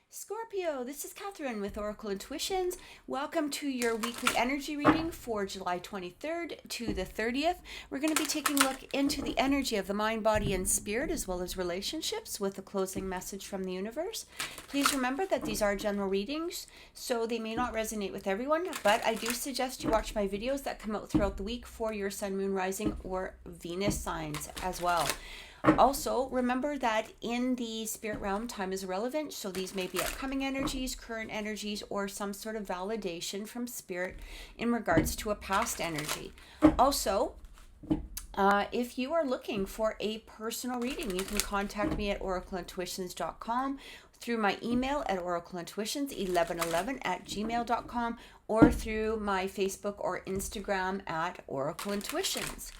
Scorpio, this is Catherine with Oracle Intuitions. Welcome to your weekly energy reading for July 23rd to the 30th. We're going to be taking a look into the energy of the mind, body, and spirit, as well as relationships, with a closing message from the universe. Please remember that these are general readings, so they may not resonate with everyone, but I do suggest you watch my videos that come out throughout the week for your sun, moon, rising, or Venus signs as well. Also, remember that in the spirit realm, time is irrelevant. So these may be upcoming energies, current energies, or some sort of validation from spirit in regards to a past energy. Also, if you are looking for a personal reading, you can contact me at oracleintuitions.com, through my email at oracleintuitions1111@gmail.com, or through my Facebook or Instagram at Oracle Intuitions.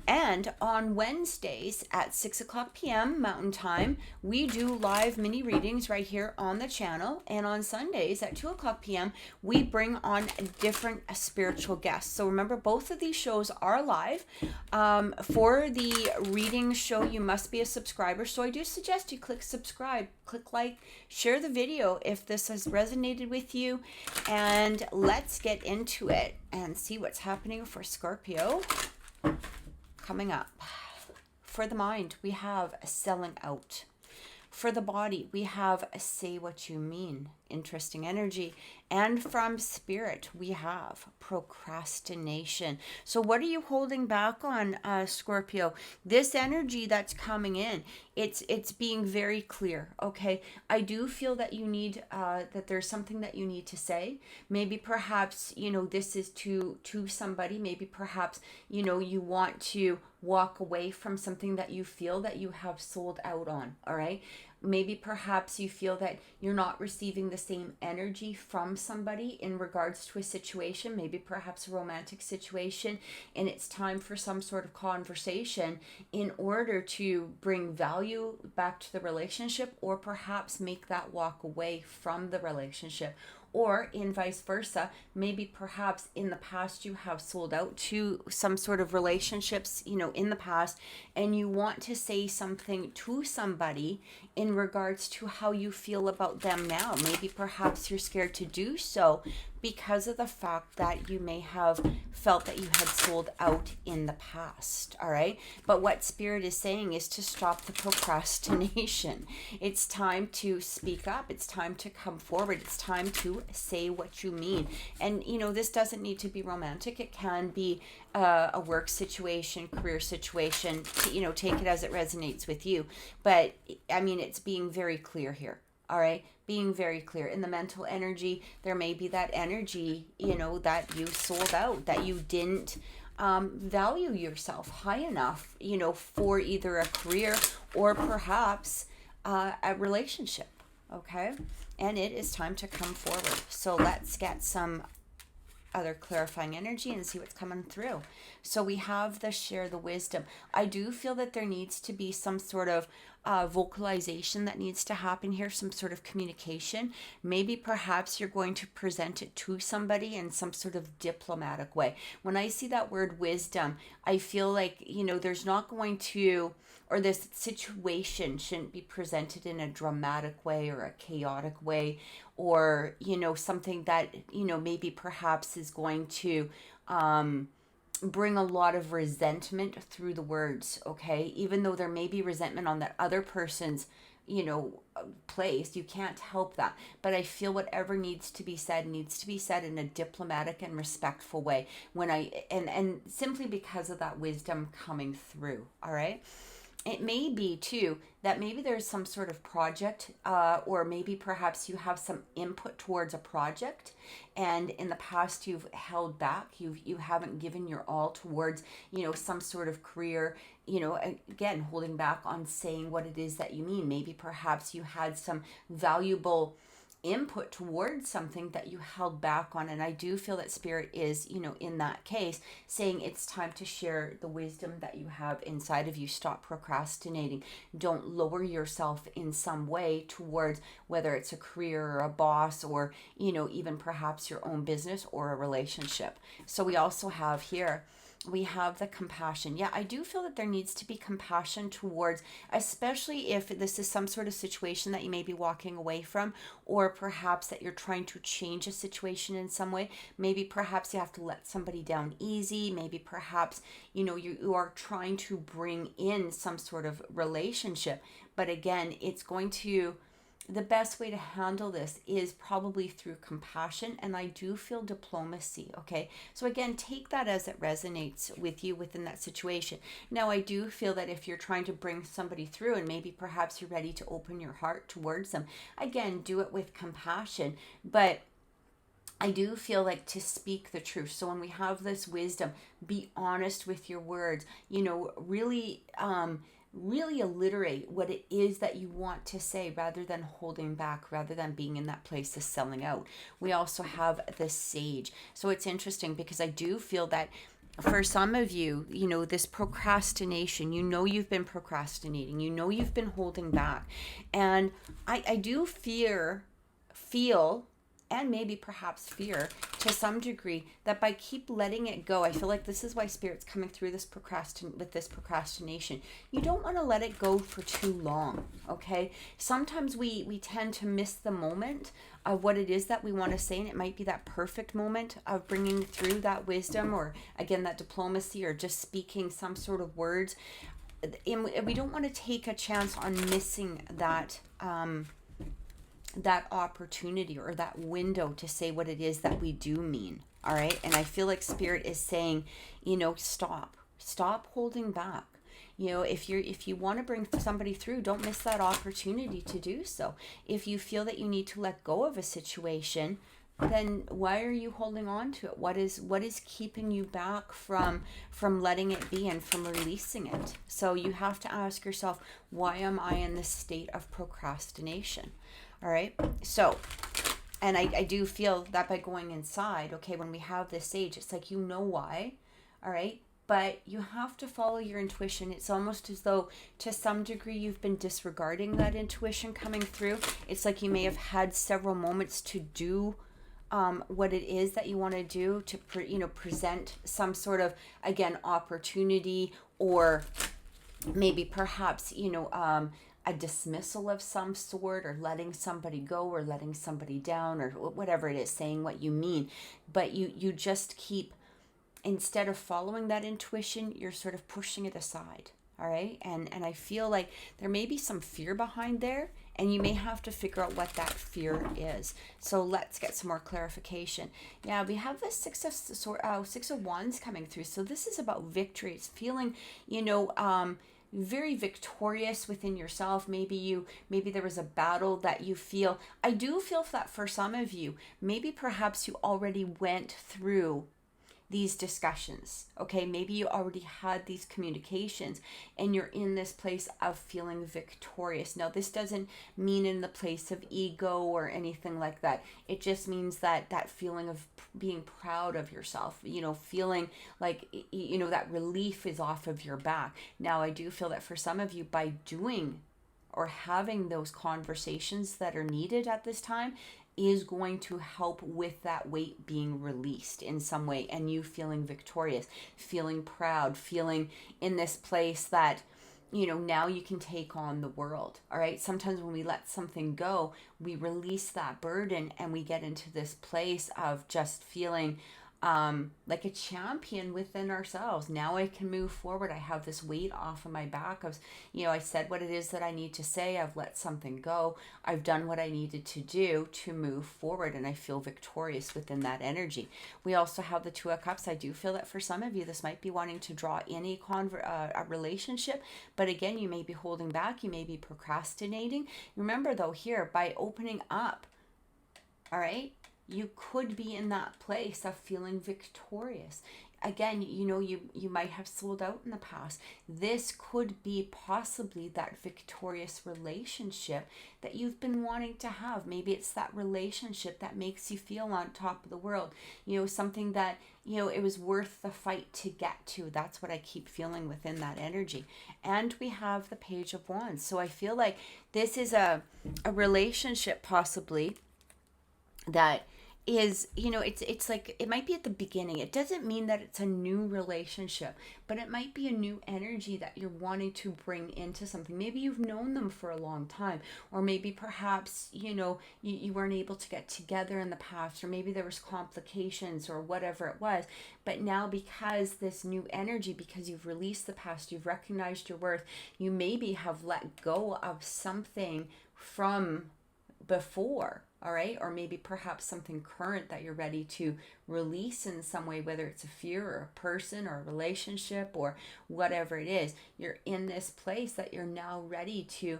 And on Wednesdays at 6 o'clock p.m. Mountain Time, we do live mini readings right here on the channel. And on Sundays at 2 o'clock p.m., we bring on different spiritual guests. So remember, both of these shows are live. For the reading show, you must be a subscriber. So I do suggest you click subscribe, click like, share the video if this has resonated with you. And let's get into it and see what's happening for Scorpio coming up. For the mind, we have selling out. For the body, we have say what you mean. Interesting energy. And from spirit, we have procrastination. So what are you holding back on, Scorpio? This energy that's coming in, it's being very clear, okay? I do feel that you need, that there's something that you need to say. Maybe perhaps, this is to somebody. Maybe perhaps, you want to walk away from something that you feel that you have sold out on, all right? Maybe perhaps you feel that you're not receiving the same energy from somebody in regards to a situation, maybe perhaps a romantic situation, and it's time for some sort of conversation in order to bring value back to the relationship, or perhaps make that walk away from the relationship. Or in vice versa, maybe perhaps in the past you have sold out to some sort of relationships, in the past, and you want to say something to somebody in regards to how you feel about them now. Maybe perhaps you're scared to do so because of the fact that you may have felt that you had sold out in the past, all right? But what Spirit is saying is to stop the procrastination. It's time to speak up. It's time to come forward. It's time to say what you mean. And, this doesn't need to be romantic. It can be a work situation, career situation, take it as it resonates with you. But, it's being very clear here. All right, being very clear. In the mental energy, there may be that energy, that you sold out, that you didn't value yourself high enough, for either a career or perhaps a relationship. Okay, and it is time to come forward. So let's get some other clarifying energy and see what's coming through. So we have the share the wisdom. I do feel that there needs to be some sort of vocalization that needs to happen here, some sort of communication. Maybe perhaps you're going to present it to somebody in some sort of diplomatic way. When I see that word wisdom, I feel like, there's not going to, or this situation shouldn't be presented in a dramatic way or a chaotic way, or, something that, maybe perhaps is going to bring a lot of resentment through the words, okay? Even though there may be resentment on that other person's, place, you can't help that. But I feel whatever needs to be said in a diplomatic and respectful way, and simply because of that wisdom coming through, all right? It may be too that maybe there's some sort of project, or maybe perhaps you have some input towards a project, and in the past you've held back, you haven't given your all towards, some sort of career, again, holding back on saying what it is that you mean. Maybe perhaps you had some valuable input towards something that you held back on, and I do feel that Spirit is, in that case, saying it's time to share the wisdom that you have inside of you. Stop procrastinating. Don't lower yourself in some way towards whether it's a career or a boss, or even perhaps your own business or a relationship. So we also have here we have the compassion. Yeah, I do feel that there needs to be compassion towards, especially if this is some sort of situation that you may be walking away from, or perhaps that you're trying to change a situation in some way. Maybe perhaps you have to let somebody down easy. Maybe perhaps, you are trying to bring in some sort of relationship. But again, the best way to handle this is probably through compassion, and I do feel diplomacy. Okay, so again, take that as it resonates with you within that situation. Now, I do feel that if you're trying to bring somebody through and maybe perhaps you're ready to open your heart towards them, again, do it with compassion. But I do feel like to speak the truth. So when we have this wisdom, be honest with your words, really alliterate what it is that you want to say, rather than holding back, rather than being in that place of selling out. We also have the Sage. So it's interesting because I do feel that for some of you, this procrastination, you've been procrastinating, you've been holding back. And I do feel and maybe perhaps fear to some degree that by keep letting it go, I feel like this is why Spirit's coming through this procrastination. You don't want to let it go for too long, okay? Sometimes we tend to miss the moment of what it is that we want to say, and it might be that perfect moment of bringing through that wisdom, or again, that diplomacy, or just speaking some sort of words. And we don't want to take a chance on missing that opportunity or that window to say what it is that we do mean. All right. And I feel like Spirit is saying, stop holding back. If you want to bring somebody through, don't miss that opportunity to do so. If you feel that you need to let go of a situation, then why are you holding on to it? What is keeping you back from letting it be and from releasing it? So you have to ask yourself, why am I in this state of procrastination? All right. So, and I do feel that by going inside, okay, when we have this Sage, it's like, why, all right? But you have to follow your intuition. It's almost as though to some degree you've been disregarding that intuition coming through. It's like you may have had several moments to do what it is that you want to do to, present some sort of, again, opportunity, or maybe perhaps, a dismissal of some sort, or letting somebody go, or letting somebody down, or whatever it is, saying what you mean. But you just keep, instead of following that intuition, you're sort of pushing it aside. All right. And I feel like there may be some fear behind there, and you may have to figure out what that fear is. So let's get some more clarification. Yeah, we have the Six of Wands coming through. So this is about victory. It's feeling, very victorious within yourself. Maybe there was a battle that you feel. I do feel that for some of you, maybe perhaps you already went through these discussions. Okay, maybe you already had these communications, and you're in this place of feeling victorious. Now, this doesn't mean in the place of ego or anything like that. It just means that feeling of being proud of yourself, feeling like, that relief is off of your back. Now, I do feel that for some of you, by doing or having those conversations that are needed at this time, is going to help with that weight being released in some way, and you feeling victorious, feeling proud, feeling in this place that, now you can take on the world. All right. Sometimes when we let something go, we release that burden, and we get into this place of just feeling like a champion within ourselves. Now I can move forward. I have this weight off of my back of, I said what it is that I need to say. I've let something go. I've done what I needed to do to move forward, and I feel victorious within that energy. We also have the Two of Cups. I do feel that for some of you, this might be wanting to draw in a relationship, but again, you may be holding back. You may be procrastinating. Remember though, here, by opening up, all right, you could be in that place of feeling victorious. Again, you might have sold out in the past. This could be possibly that victorious relationship that you've been wanting to have. Maybe it's that relationship that makes you feel on top of the world. Something that, it was worth the fight to get to. That's what I keep feeling within that energy. And we have the Page of Wands. So I feel like this is a relationship possibly that is, you know, it's like, it might be at the beginning. It doesn't mean that it's a new relationship, but it might be a new energy that you're wanting to bring into something. Maybe you've known them for a long time, or maybe perhaps, you know, you weren't able to get together in the past, or maybe there was complications or whatever it was. But now, because this new energy, because you've released the past, you've recognized your worth, you maybe have let go of something from before, all right? Or maybe perhaps something current that you're ready to release in some way, whether it's a fear or a person or a relationship or whatever it is. You're in this place that you're now ready to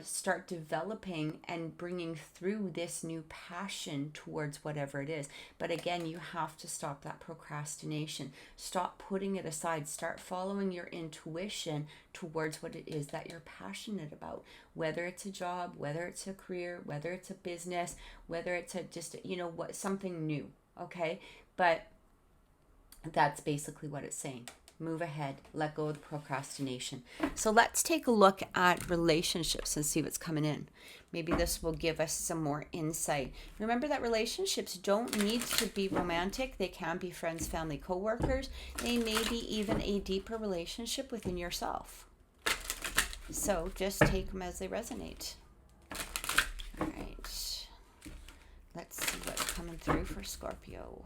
start developing and bringing through this new passion towards whatever it is. But again, you have to stop that procrastination. Stop putting it aside. Start following your intuition towards what it is that you're passionate about. Whether it's a job, whether it's a career, whether it's a business, whether it's a just, you know, what, something new, okay? But that's basically what it's saying. Move ahead, let go of the procrastination. So let's take a look at relationships and see what's coming in. Maybe this will give us some more insight. Remember that relationships don't need to be romantic. They can be friends, family, co-workers. They may be even a deeper relationship within yourself. So just take them as they resonate. All right. Let's see what's coming through for Scorpio.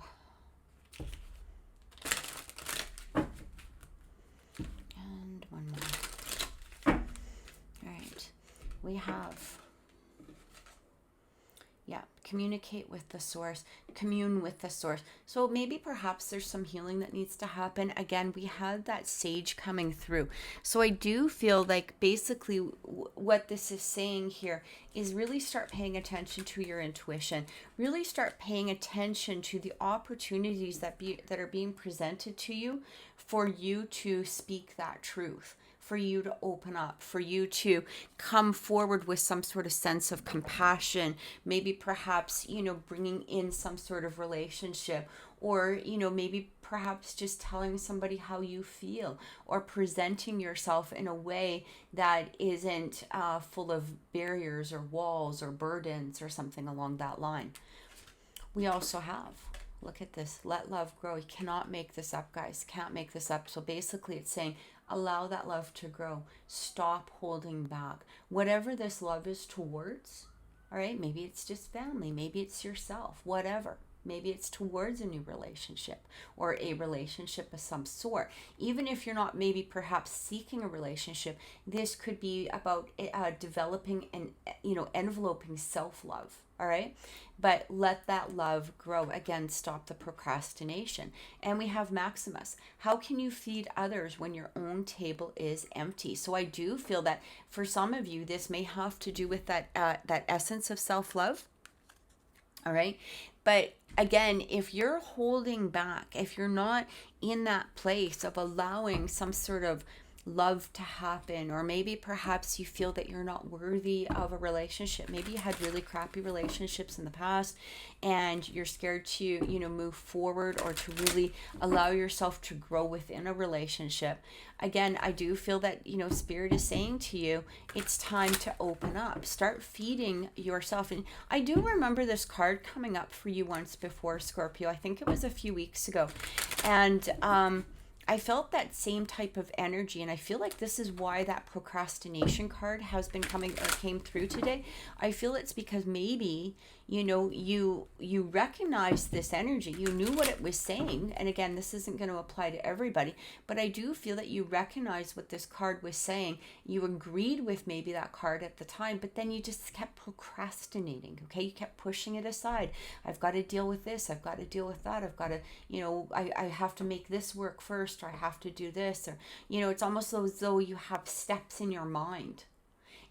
And one more. All right. We have, communicate with the source, commune with the source. So maybe perhaps there's some healing that needs to happen. Again, we had that sage coming through. So I do feel like basically what this is saying here is really start paying attention to your intuition. Really start paying attention to the opportunities that are being presented to you for you to speak that truth, for you to open up, for you to come forward with some sort of sense of compassion, maybe perhaps, you know, bringing in some sort of relationship, or, you know, maybe perhaps just telling somebody how you feel, or presenting yourself in a way that isn't full of barriers or walls or burdens or something along that line. We also have, look at this, let love grow. You cannot make this up, guys. Can't make this up. So basically it's saying, allow that love to grow. Stop holding back. Whatever this love is towards, all right, maybe it's just family, maybe it's yourself, whatever. Maybe it's towards a new relationship or a relationship of some sort. Even if you're not maybe perhaps seeking a relationship, this could be about developing and, you know, enveloping self-love. All right. But let that love grow. Again, stop the procrastination. And we have Maximus. How can you feed others when your own table is empty? So I do feel that for some of you, this may have to do with that essence of self-love. All right. But again, if you're holding back, if you're not in that place of allowing some sort of love to happen, or maybe perhaps you feel that you're not worthy of a relationship, maybe you had really crappy relationships in the past and you're scared to, you know, move forward or to really allow yourself to grow within a relationship. Again, I do feel that, you know, Spirit is saying to you, it's time to open up, start feeding yourself. And I do remember this card coming up for you once before, Scorpio. I think it was a few weeks ago. And I felt that same type of energy, and I feel like this is why that procrastination card has been coming or came through today. I feel it's because maybe, you know, you recognize this energy, you knew what it was saying, and again, this isn't going to apply to everybody, but I do feel that you recognize what this card was saying. You agreed with maybe that card at the time, but then you just kept procrastinating. Okay, you kept pushing it aside. I've got to deal with this, I've got to deal with that, I've got to, you know, I have to make this work first, or I have to do this, or, you know, it's almost as though you have steps in your mind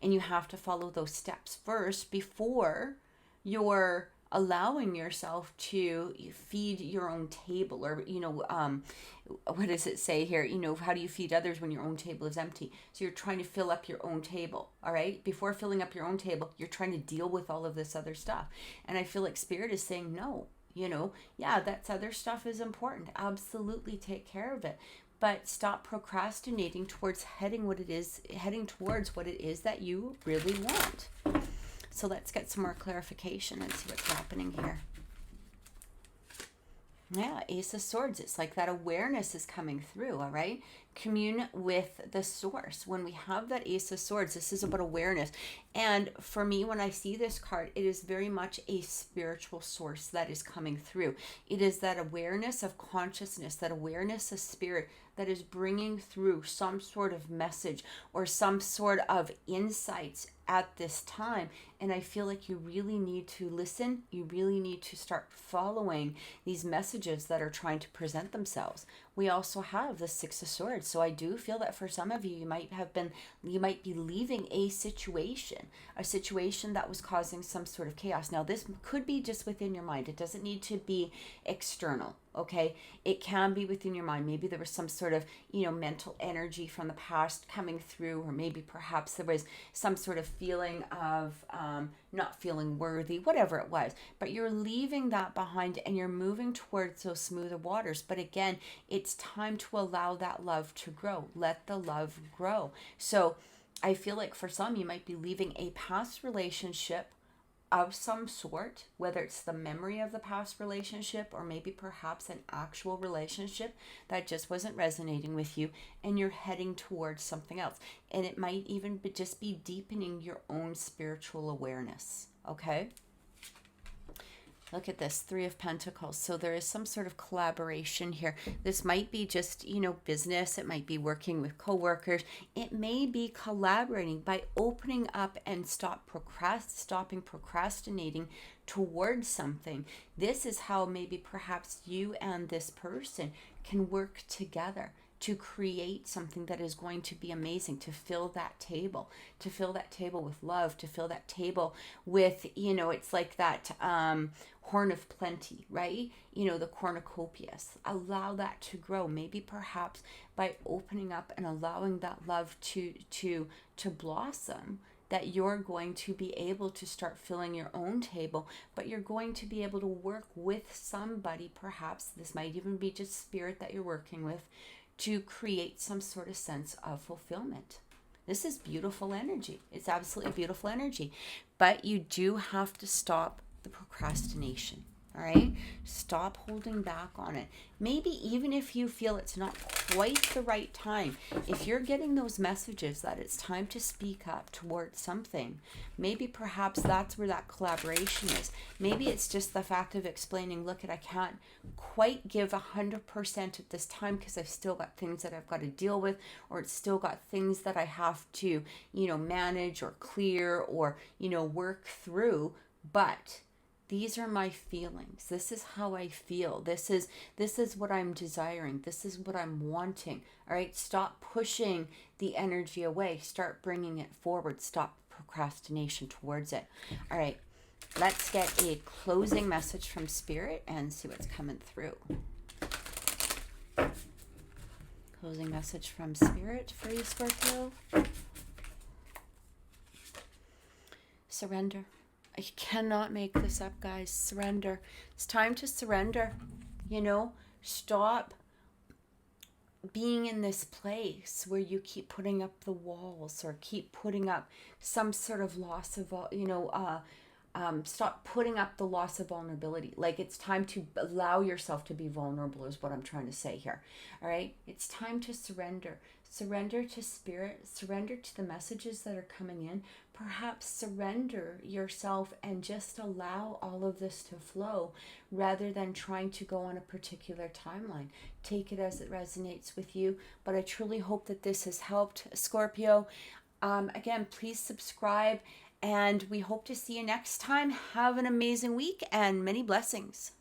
and you have to follow those steps first before you're allowing yourself to feed your own table. Or, you know, what does it say here? You know, how do you feed others when your own table is empty? So you're trying to fill up your own table. All right. Before filling up your own table, you're trying to deal with all of this other stuff. And I feel like Spirit is saying, no, you know, yeah, that other stuff is important. Absolutely take care of it. But stop procrastinating towards heading towards what it is that you really want. So let's get some more clarification and see what's happening here. Yeah, Ace of Swords. It's like that awareness is coming through, all right? Commune with the source. When we have that Ace of Swords, this is about awareness. And for me, when I see this card, it is very much a spiritual source that is coming through. It is that awareness of consciousness, that awareness of spirit that is bringing through some sort of message or some sort of insights at this time. And I feel like you really need to listen. You really need to start following these messages that are trying to present themselves. We also have the Six of Swords. So I do feel that for some of you, you might be leaving a situation that was causing some sort of chaos. Now, this could be just within your mind. It doesn't need to be external. Okay, it can be within your mind. Maybe there was some sort of, mental energy from the past coming through, or maybe perhaps there was some sort of feeling of not feeling worthy, whatever it was. But you're leaving that behind and you're moving towards those smoother waters. But again, it's time to allow that love to grow. Let the love grow. So I feel like for some, you might be leaving a past relationship of some sort, whether it's the memory of the past relationship or maybe perhaps an actual relationship that just wasn't resonating with you, and you're heading towards something else. And it might even just be deepening your own spiritual awareness. Okay? Look at this, Three of Pentacles. So there is some sort of collaboration here. This might be just, business. It might be working with coworkers. It may be collaborating by opening up and stopping procrastinating towards something. This is how maybe perhaps you and this person can work together to create something that is going to be amazing, to fill that table with love, to fill that table with, it's like that horn of plenty, right? The cornucopias. Allow that to grow, maybe perhaps by opening up and allowing that love to blossom, that you're going to be able to start filling your own table, but you're going to be able to work with somebody, perhaps this might even be just spirit that you're working with, to create some sort of sense of fulfillment. This is beautiful energy. It's absolutely beautiful energy. But you do have to stop the procrastination. All right? Stop holding back on it. Maybe even if you feel it's not quite the right time, if you're getting those messages that it's time to speak up towards something, maybe perhaps that's where that collaboration is. Maybe it's just the fact of explaining, look, I can't quite give 100% at this time because I've still got things that I've got to deal with, or it's still got things that I have to, manage or clear or, work through. But these are my feelings. This is how I feel. This is what I'm desiring. This is what I'm wanting. All right. Stop pushing the energy away. Start bringing it forward. Stop procrastination towards it. All right. Let's get a closing message from Spirit and see what's coming through. Closing message from Spirit for you, Scorpio. Surrender. I cannot make this up, guys. Surrender. It's time to surrender. Stop being in this place where you keep putting up the walls or keep putting up some sort of loss of, stop putting up the loss of vulnerability. Like, it's time to allow yourself to be vulnerable is what I'm trying to say here. All right. It's time to surrender. Surrender to Spirit. Surrender to the messages that are coming in. Perhaps surrender yourself and just allow all of this to flow rather than trying to go on a particular timeline. Take it as it resonates with you. But I truly hope that this has helped, Scorpio. Again, please subscribe, and we hope to see you next time. Have an amazing week and many blessings.